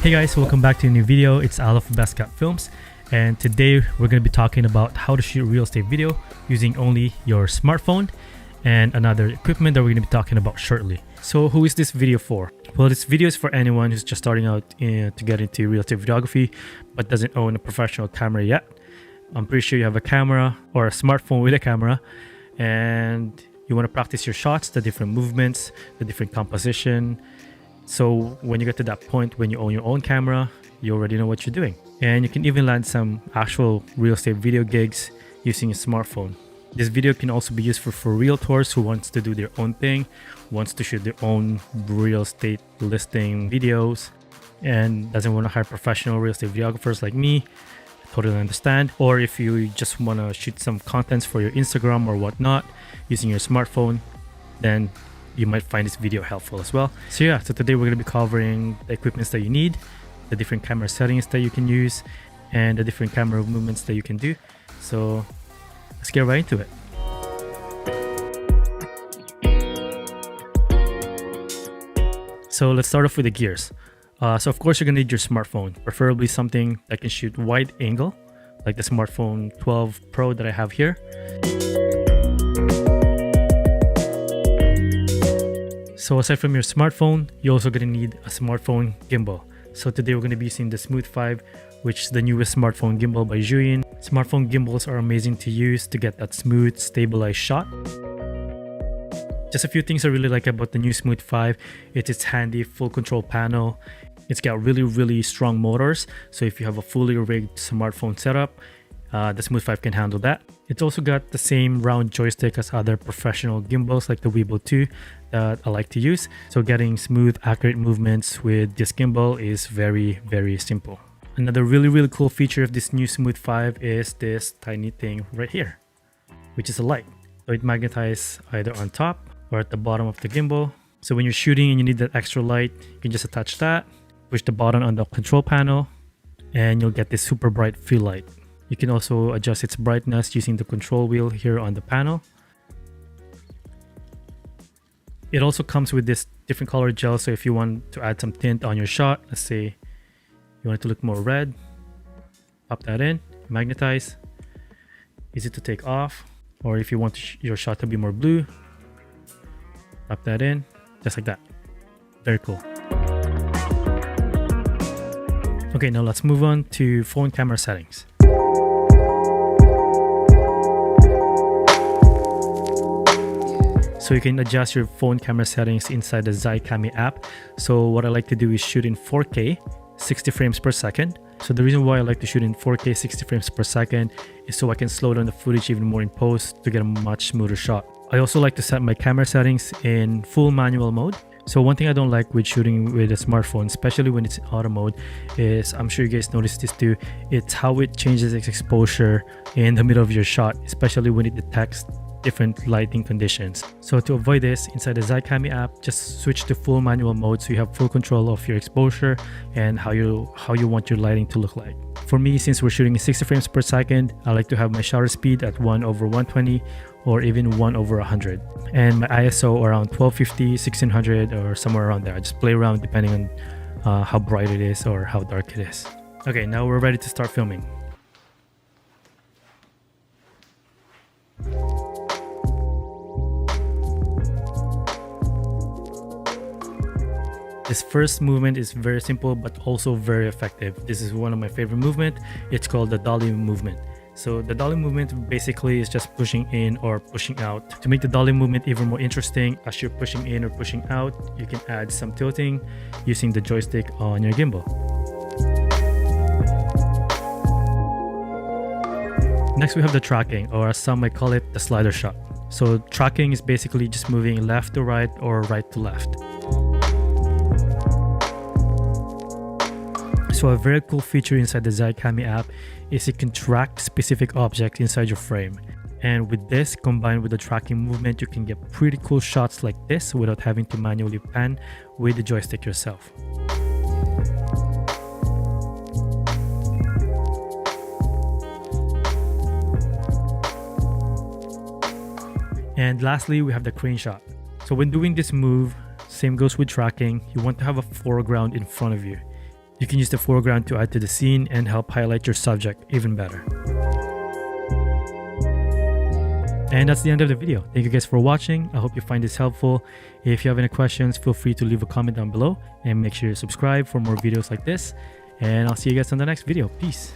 Hey guys, welcome back to a new video. It's Al of Best Cut Films, and today we're going to be talking about how to shoot real estate video using only your smartphone and another equipment that we're going to be talking about shortly. So who is this video for? Well, this video is for anyone who's just starting out to get into real estate videography but doesn't own a professional camera yet. I'm pretty sure you have a camera or a smartphone with a camera and you want to practice your shots, the different movements, the different composition. So when you get to that point when you own your own camera, you already know what you're doing. And you can even land some actual real estate video gigs using a smartphone. This video can also be used for realtors who wants to do their own thing, wants to shoot their own real estate listing videos, and doesn't want to hire professional real estate videographers like me. I totally understand. Or if you just want to shoot some contents for your Instagram or whatnot using your smartphone, then you might find this video helpful as well. So today we're going to be covering the equipments that you need, the different camera settings that you can use, and the different camera movements that you can do. So let's get right into it. So let's start off with the gears. So of course you're going to need your smartphone, preferably something that can shoot wide angle, like the smartphone 12 Pro that I have here. So aside from your smartphone, you're also going to need a smartphone gimbal. So today we're going to be using the SMOOTH 5, which is the newest smartphone gimbal by Zhiyun. Smartphone gimbals are amazing to use to get that smooth, stabilized shot. Just a few things I really like about the new SMOOTH 5. It's its handy full control panel. It's got really strong motors. So if you have a fully rigged smartphone setup, the SMOOTH 5 can handle that. It's also got the same round joystick as other professional gimbals like the Weibo 2 that I like to use. So getting smooth, accurate movements with this gimbal is very simple. Another really cool feature of this new SMOOTH 5 is this tiny thing right here, which is a light. So it magnetizes either on top or at the bottom of the gimbal. So when you're shooting and you need that extra light, you can just attach that, push the button on the control panel, and you'll get this super bright fill light. You can also adjust its brightness using the control wheel here on the panel. It also comes with this different color gel, so if you want to add some tint on your shot, let's say you want it to look more red, pop that in, magnetize, easy to take off. Or if you want your shot to be more blue, pop that in, just like that. Very cool. Okay, now let's move on to phone camera settings. So you can adjust your phone camera settings inside the Zhiyun app. So what I like to do is shoot in 4K, 60 frames per second. So the reason why I like to shoot in 4K, 60 frames per second is so I can slow down the footage even more in post to get a much smoother shot. I also like to set my camera settings in full manual mode. So one thing I don't like with shooting with a smartphone, especially when it's in auto mode, is, I'm sure you guys noticed this too, it's how it changes its exposure in the middle of your shot, especially when it detects different lighting conditions. So to avoid this, inside the Zhiyun app, just switch to full manual mode so you have full control of your exposure and how you want your lighting to look like. For me, since we're shooting in 60 frames per second, I like to have my shutter speed at 1/120 or even 1/100, and my ISO around 1250, 1600, or somewhere around there. I just play around depending on how bright it is or how dark it is. Okay, now we're ready to start filming. This first movement is very simple but also very effective. This is one of my favorite movements. It's called the dolly movement. So the dolly movement basically is just pushing in or pushing out. To make the dolly movement even more interesting, as you're pushing in or pushing out, you can add some tilting using the joystick on your gimbal. Next we have the tracking, or as some might call it, the slider shot. So tracking is basically just moving left to right or right to left. So a very cool feature inside the Zhiyun app is it can track specific objects inside your frame. And with this, combined with the tracking movement, you can get pretty cool shots like this without having to manually pan with the joystick yourself. And lastly, we have the crane shot. So when doing this move, same goes with tracking, you want to have a foreground in front of you. You can use the foreground to add to the scene and help highlight your subject even better. And that's the end of the video. Thank you guys for watching. I hope you find this helpful. If you have any questions, feel free to leave a comment down below and make sure you subscribe for more videos like this. And I'll see you guys on the next video. Peace.